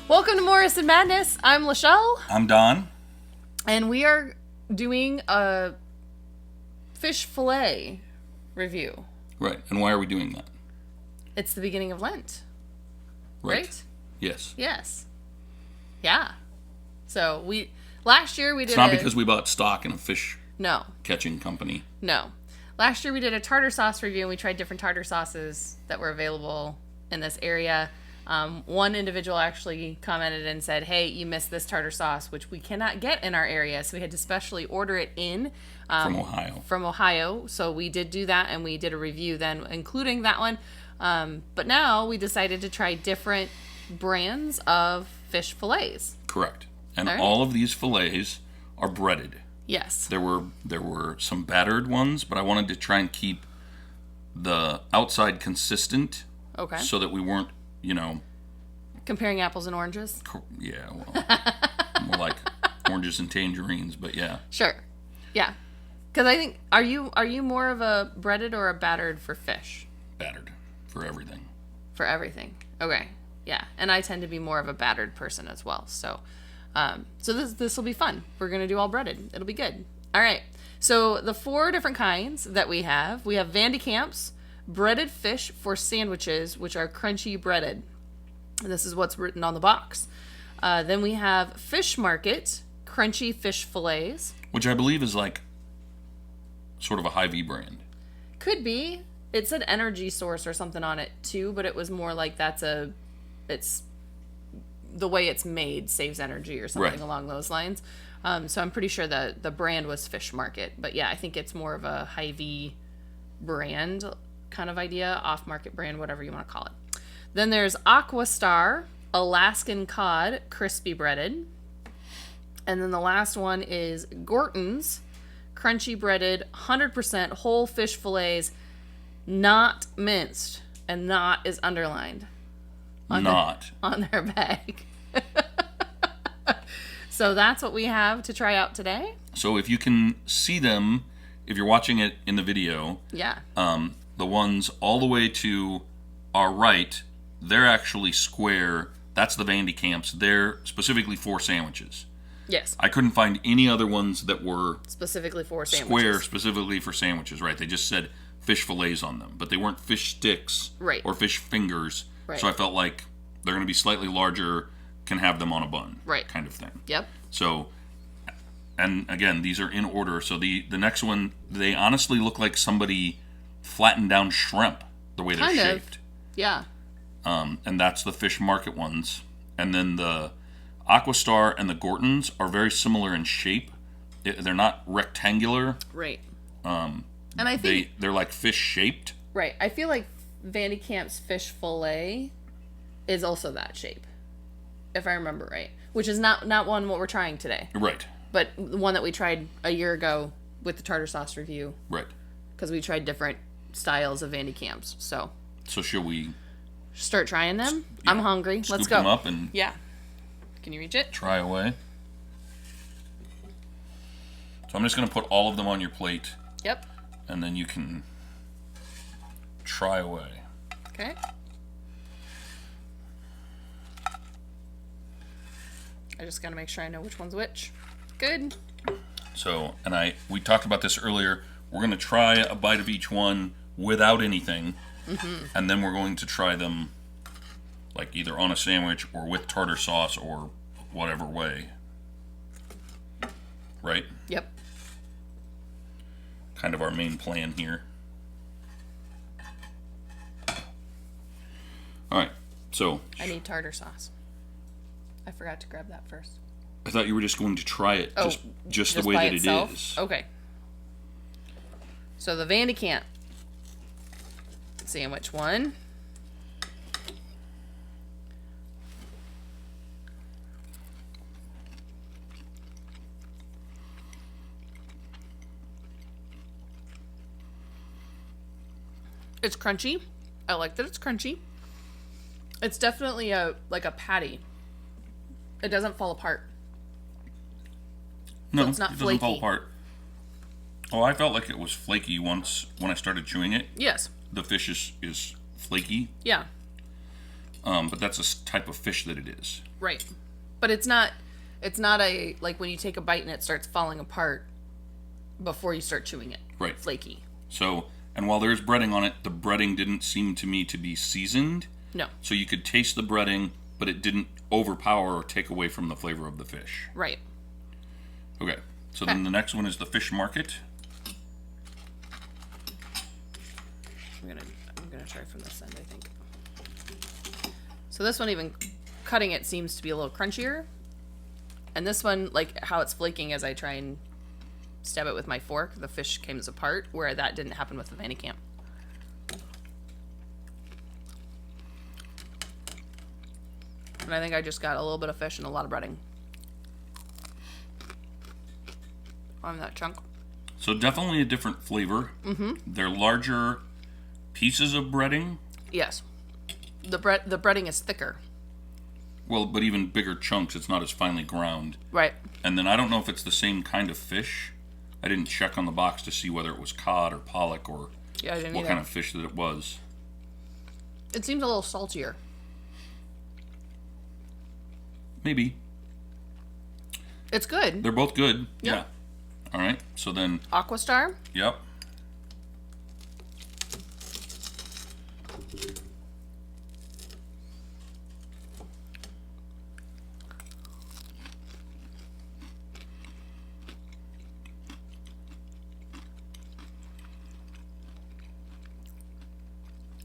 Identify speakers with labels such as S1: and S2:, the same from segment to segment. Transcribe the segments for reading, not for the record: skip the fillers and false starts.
S1: Welcome to Morrison Madness. I'm Lachelle.
S2: I'm Don.
S1: And we are doing a fish fillet review.
S2: Right. And why are we doing that?
S1: It's the beginning of Lent. Right?
S2: Yes.
S1: Yes. Yeah. So last year we did
S2: It's not because we bought stock in a fish
S1: No.
S2: catching company.
S1: No. Last year we did a tartar sauce review and we tried different tartar sauces that were available in this area. One individual actually commented and said, hey, you missed this tartar sauce, which we cannot get in our area. So we had to specially order it in. From Ohio. So we did do that and we did a review then, including that one. But now we decided to try different brands of fish fillets.
S2: Correct. And all of these fillets are breaded.
S1: Yes.
S2: There were some battered ones, but I wanted to try and keep the outside consistent.
S1: Okay.
S2: So that we weren't,
S1: comparing apples and oranges?
S2: Yeah, well, more like oranges and tangerines, but yeah.
S1: Sure. Yeah. Because I think, are you more of a breaded or a battered for fish?
S2: Battered for everything.
S1: For everything. Okay. Yeah. And I tend to be more of a battered person as well. So this will be fun. We're going to do all breaded. It'll be good. All right. So the 4 different kinds that we have Van de Kamp's breaded fish for sandwiches, which are crunchy breaded. And this is what's written on the box. Then we have Fish Market crunchy fish fillets.
S2: Which I believe is like sort of a Hy-Vee brand.
S1: Could be. It said Energy Source or something on it too, but it was more like it's the way it's made saves energy or something along those lines. So I'm pretty sure that the brand was Fish Market. But yeah, I think it's more of a Hy-Vee brand kind of idea, off-market brand, whatever you want to call it. Then there's Aqua Star Alaskan cod crispy breaded. And then the last one is Gorton's crunchy breaded 100% whole fish fillets, not minced, and not is underlined on their bag. So that's what we have to try out today.
S2: So if you can see them, if you're watching it in the video, the ones all the way to our right, they're actually square. That's the Van de Kamp's. They're specifically for sandwiches.
S1: Yes.
S2: I couldn't find any other ones that were
S1: specifically for sandwiches.
S2: Square specifically for sandwiches, right? They just said fish fillets on them, but they weren't fish sticks or fish fingers. Right. So I felt like they're going to be slightly larger, can have them on a bun, kind of thing.
S1: Yep.
S2: So, and again, these are in order. So the next one, they honestly look like somebody flattened down shrimp the way they're shaped.
S1: Yeah.
S2: And that's the Fish Market ones. And then the Aqua Star and the Gortons are very similar in shape. They're not rectangular.
S1: Right. And I think
S2: they're like fish shaped.
S1: Right. I feel like Van de Kamp's fish fillet is also that shape, if I remember right. Which is not what we're trying today.
S2: Right.
S1: But the one that we tried a year ago with the tartar sauce review.
S2: Right.
S1: Because we tried different styles of Van de Kamp's. So
S2: shall we
S1: start trying them? Yeah. I'm hungry. Let's go.
S2: Scoop them up and
S1: Can you reach it?
S2: Try away. So I'm just going to put all of them on your plate.
S1: Yep.
S2: And then you can try away.
S1: Okay. I just got to make sure I know which one's which. Good.
S2: So, we talked about this earlier. We're going to try a bite of each one without anything. Mm-hmm. And then we're going to try them like either on a sandwich or with tartar sauce or whatever way. Right?
S1: Yep.
S2: Kind of our main plan here. All right. So
S1: I need tartar sauce. I forgot to grab that first.
S2: I thought you were just going to try it just the way that it is.
S1: Okay. So the Van de Kamp sandwich one. It's crunchy. I like that it's crunchy. It's definitely like a patty. It doesn't fall apart.
S2: No,
S1: so it's not
S2: it
S1: flaky.
S2: Doesn't fall apart. Oh, I felt like it was flaky once when I started chewing it.
S1: Yes.
S2: The fish is flaky.
S1: Yeah.
S2: but that's type of fish that it is.
S1: Right. But it's not a, like when you take a bite and it starts falling apart before you start chewing it.
S2: Right.
S1: Flaky.
S2: So, and while there's breading on it, the breading didn't seem to me to be seasoned.
S1: No.
S2: So you could taste the breading, but it didn't overpower or take away from the flavor of the fish.
S1: Right.
S2: Okay. So then the next one is the fish market.
S1: I'm gonna try from this end, I think. So this one, even cutting it, seems to be a little crunchier. And this one, like how it's flaking as I try and stab it with my fork, the fish comes apart, where that didn't happen with the Kamp. And I think I just got a little bit of fish and a lot of breading on that chunk.
S2: So definitely a different flavor. Mm-hmm. They're larger pieces of breading.
S1: Yes. The breading is thicker.
S2: Well, but even bigger chunks. It's not as finely ground.
S1: Right.
S2: And then I don't know if it's the same kind of fish. I didn't check on the box to see whether it was cod or pollock or what kind of fish that it was.
S1: It seems a little saltier.
S2: Maybe.
S1: It's good.
S2: They're both good.
S1: Yep.
S2: Yeah. All right. So then.
S1: Aqua Star.
S2: Yep.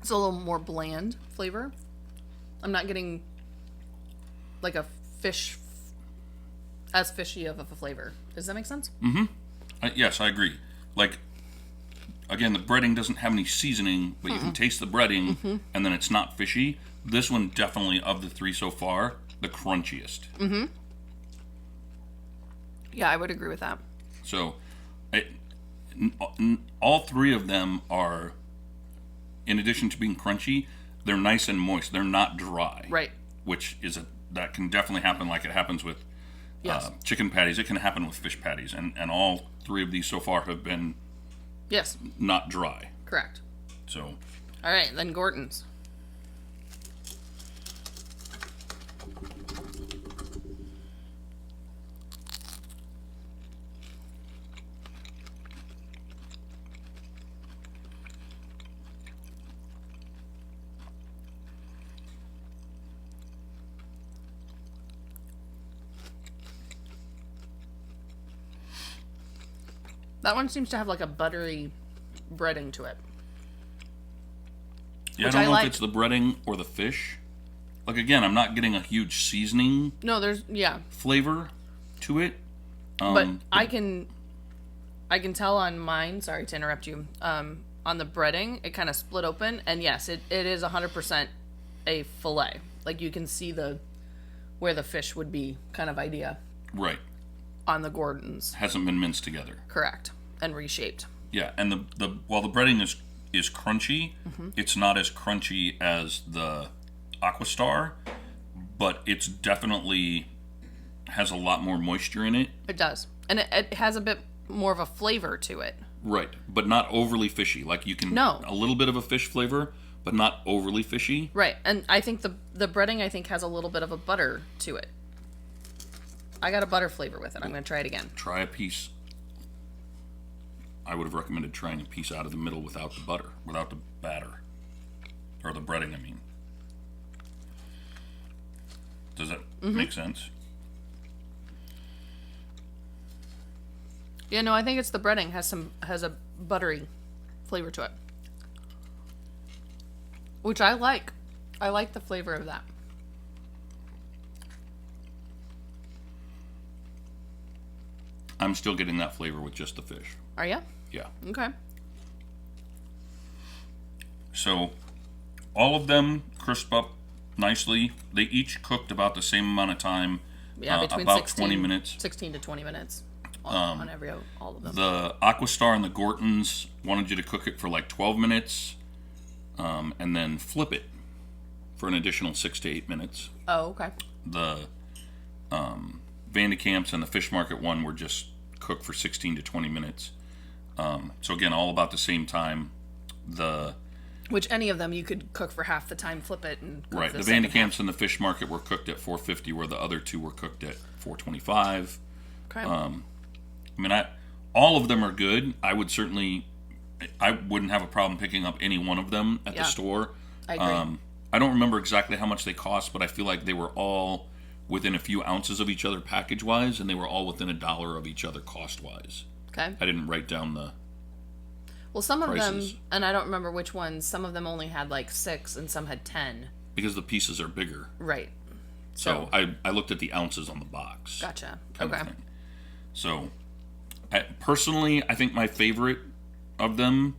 S1: It's a little more bland flavor. I'm not getting like a fish, as fishy of a flavor. Does that make sense?
S2: Mm-hmm. Yes, I agree. Like, again, the breading doesn't have any seasoning, but you can taste the breading, and then it's not fishy. This one definitely, of the three so far, the crunchiest.
S1: Mm-hmm. Yeah, I would agree with that.
S2: So, all three of them are, in addition to being crunchy, they're nice and moist. They're not dry.
S1: Right.
S2: Which is that can definitely happen, like it happens with chicken patties. It can happen with fish patties, and all three of these so far have been not dry.
S1: Correct.
S2: So.
S1: All right, then Gorton's. That one seems to have like a buttery breading to it.
S2: Yeah, I don't know if it's the breading or the fish. Like, again, I'm not getting a huge seasoning flavor to it.
S1: But I can tell on mine, sorry to interrupt you, on the breading, it kind of split open. And yes, it is 100% a fillet. Like, you can see where the fish would be kind of idea.
S2: Right.
S1: On the Gortons.
S2: Hasn't been minced together.
S1: Correct. And reshaped.
S2: Yeah, and while the breading is crunchy, it's not as crunchy as the Aqua Star, but it's definitely has a lot more moisture in it.
S1: It does. And it has a bit more of a flavor to it.
S2: Right, but not overly fishy. Like, you can a little bit of a fish flavor, but not overly fishy.
S1: Right, and I think the breading, I think, has a little bit of a butter to it. I got a butter flavor with it. I'm going to try it again.
S2: Try a piece. I would have recommended trying a piece out of the middle without the butter, without the batter. Or the breading, I mean. Does that make sense?
S1: Yeah, no, I think it's the breading has a buttery flavor to it. Which I like. I like the flavor of that.
S2: I'm still getting that flavor with just the fish.
S1: Are you?
S2: Yeah.
S1: Okay.
S2: So, all of them crisp up nicely. They each cooked about the same amount of time.
S1: Yeah, between
S2: about 20 minutes.
S1: 16 to 20 minutes on all of them.
S2: The Aqua Star and the Gortons wanted you to cook it for like 12 minutes and then flip it for an additional 6 to 8 minutes.
S1: Oh, okay.
S2: The Kamps and the Fish Market one were just cooked for 16 to 20 minutes. So again, all about the same time. The
S1: Which any of them you could cook for half the time, flip it, and cook
S2: Right. The Van de Kamps and the Fish Market were cooked at $4.50, where the other two were cooked at $4.25.
S1: Okay.
S2: All of them are good. I wouldn't have a problem picking up any one of them at the store.
S1: I agree.
S2: I don't remember exactly how much they cost, but I feel like they were all within a few ounces of each other package-wise, and they were all within $1 of each other cost-wise.
S1: Okay.
S2: I didn't write down the
S1: some of
S2: prices.
S1: them, and I don't remember which ones, some of them only had like 6 and some had 10.
S2: Because the pieces are bigger.
S1: Right.
S2: So I looked at the ounces on the box.
S1: Gotcha.
S2: Kind
S1: Okay.
S2: of thing. So, personally, I think my favorite of them,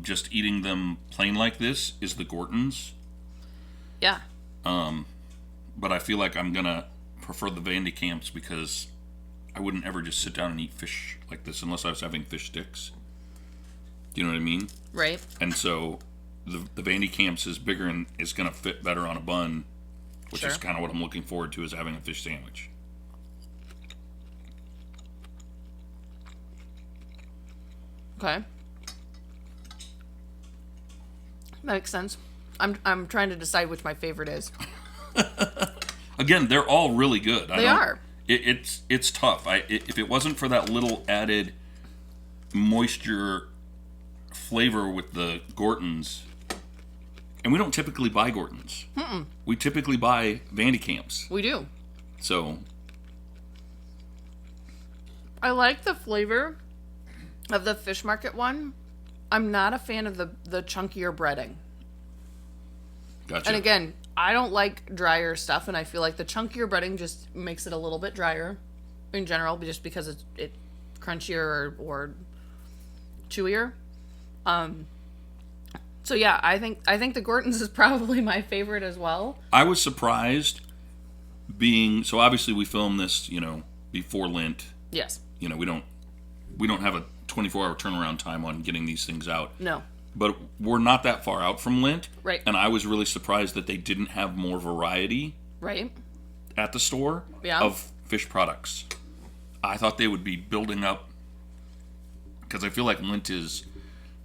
S2: just eating them plain like this, is the Gortons.
S1: Yeah.
S2: But I feel like I'm going to prefer the Van de Kamps because I wouldn't ever just sit down and eat fish like this unless I was having fish sticks. Do you know what I mean?
S1: Right.
S2: And so the Van de Kamps is bigger and is going to fit better on a bun, which is kind of what I'm looking forward to, is having a fish sandwich.
S1: Okay. That makes sense. I'm trying to decide which my favorite is.
S2: Again, they're all really good.
S1: They are.
S2: It's tough. If it wasn't for that little added moisture flavor with the Gortons, and we don't typically buy Gortons. We typically buy Van de Kamps.
S1: We do.
S2: So
S1: I like the flavor of the Fish Market one. I'm not a fan of the chunkier breading.
S2: Gotcha.
S1: And again, I don't like drier stuff, and I feel like the chunkier breading just makes it a little bit drier in general, just because it's crunchier or chewier. So yeah, I think the Gortons is probably my favorite as well.
S2: I was surprised so obviously we filmed this, before Lent.
S1: Yes.
S2: We don't have a 24-hour turnaround time on getting these things out.
S1: No.
S2: But we're not that far out from Lent.
S1: Right.
S2: And I was really surprised that they didn't have more variety
S1: Right.
S2: at the store of fish products. I thought they would be building up, because I feel like Lent is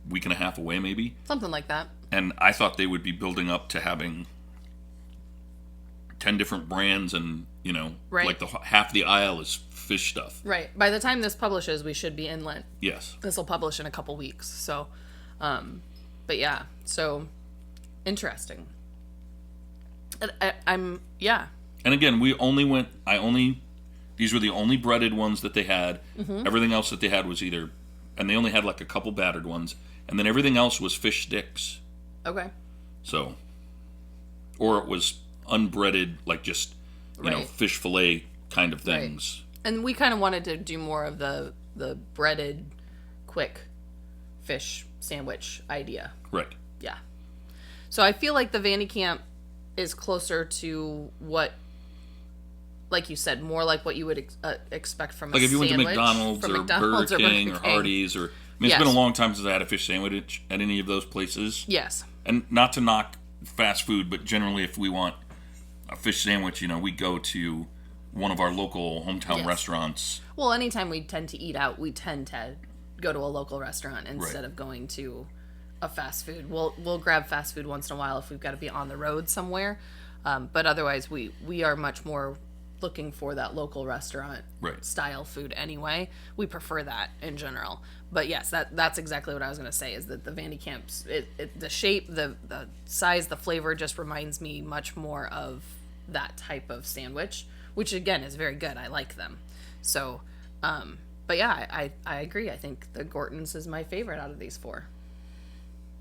S2: a week and a half away maybe.
S1: Something like that.
S2: And I thought they would be building up to having 10 different brands and,
S1: Right.
S2: like half the aisle is fish stuff.
S1: Right. By the time this publishes, we should be in Lent.
S2: Yes.
S1: This will publish in a couple weeks. So, but yeah. So, interesting. I'm.
S2: And again, these were the only breaded ones that they had. Mm-hmm. Everything else that they had was and they only had like a couple battered ones. And then everything else was fish sticks.
S1: Okay.
S2: So, or it was unbreaded, like just, fish fillet kind of things.
S1: Right. And we kind of wanted to do more of the breaded, quick fish sandwich idea.
S2: Right.
S1: Yeah. So I feel like the Van de Kamp is closer to what, like you said, more like what you would expect from a sandwich.
S2: Like if you went to McDonald's or Burger King or Hardee's or... it's been a long time since I had a fish sandwich at any of those places.
S1: Yes.
S2: And not to knock fast food, but generally if we want a fish sandwich, we go to one of our local hometown restaurants.
S1: Well, anytime we tend to eat out, we tend to go to a local restaurant instead of going to a fast food. We'll grab fast food once in a while if we've got to be on the road somewhere. But otherwise, we are much more looking for that local restaurant style food anyway. We prefer that in general. But yes, that's exactly what I was going to say, is that the Van de Kamps, the shape, the size, the flavor just reminds me much more of that type of sandwich, which again is very good. I like them. So, but yeah, I agree. I think the Gortons is my favorite out of these 4.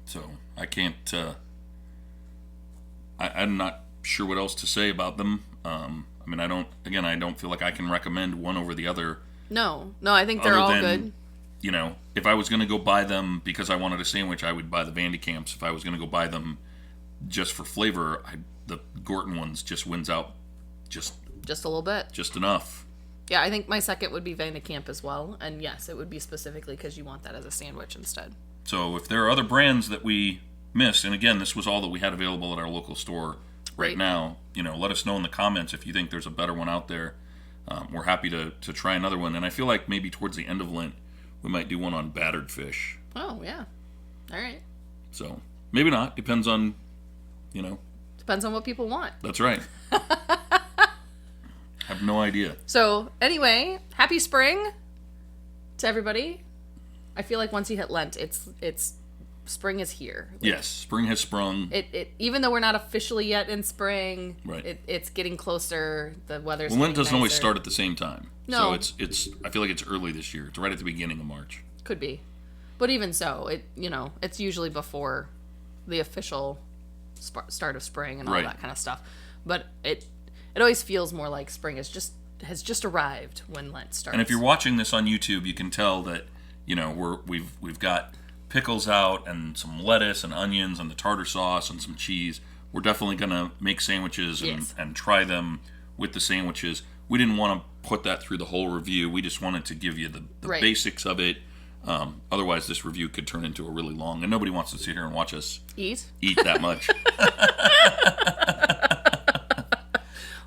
S2: So I can't, I'm not sure what else to say about them. I don't feel like I can recommend one over the other. No, I think they're all good. If I was going to go buy them because I wanted a sandwich, I would buy the Van de Kamps. If I was going to go buy them just for flavor, the Gorton ones just wins out just a little bit. Just enough.
S1: Yeah, I think my second would be Van de Kamp as well. And yes, it would be specifically because you want that as a sandwich instead.
S2: So if there are other brands that we missed, and again, this was all that we had available at our local store right now, let us know in the comments if you think there's a better one out there. We're happy to try another one. And I feel like maybe towards the end of Lent, we might do one on battered fish.
S1: Oh, yeah. All right.
S2: So, Maybe not. Depends on,
S1: Depends on what people want.
S2: That's right. Have no idea.
S1: So, anyway, happy spring to everybody. I feel like once you hit Lent, it's spring is here. Like,
S2: yes, spring has sprung.
S1: It even though we're not officially yet in spring,
S2: right.
S1: It's getting closer. The weather's
S2: Lent doesn't
S1: nicer.
S2: always start at the same time.
S1: No.
S2: So it's I feel like it's early this year. It's right at the beginning of March.
S1: Could be. But even so, it's usually before the official start of spring and all that kind of stuff. But it always feels more like spring has just arrived when Lent starts.
S2: And if you're watching this on YouTube, you can tell that we've got pickles out and some lettuce and onions and the tartar sauce and some cheese. We're definitely gonna make sandwiches and try them with the sandwiches. We didn't want to put that through the whole review. We just wanted to give you the basics of it. Otherwise, this review could turn into a really long, and nobody wants to sit here and watch us eat that much.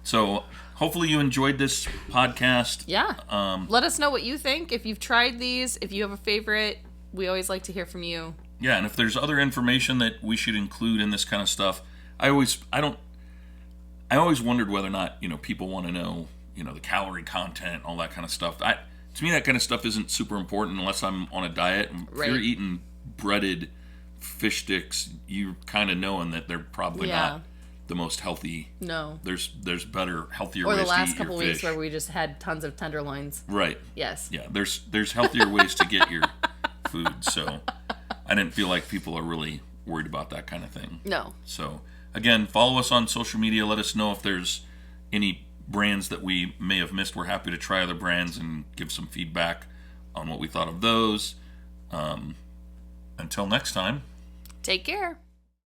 S2: So, hopefully you enjoyed this podcast.
S1: Yeah. Let us know what you think. If you've tried these, if you have a favorite, we always like to hear from you.
S2: Yeah, and if there's other information that we should include in this kind of stuff, I always wondered whether or not, people want to know, the calorie content, all that kind of stuff. To me, that kind of stuff isn't super important unless I'm on a diet. And if you're eating breaded fish sticks, you're kind of knowing that they're probably not the most healthy.
S1: No.
S2: There's better, healthier
S1: or
S2: ways to eat your fish. Or
S1: the last couple weeks where we just had tons of tenderloins.
S2: Right.
S1: Yes.
S2: Yeah, there's healthier ways to get your food, so I didn't feel like people are really worried about that kind of thing.
S1: No.
S2: So, again, follow us on social media. Let us know if there's any brands that we may have missed. We're happy to try other brands and give some feedback on what we thought of those. Until next time.
S1: Take care.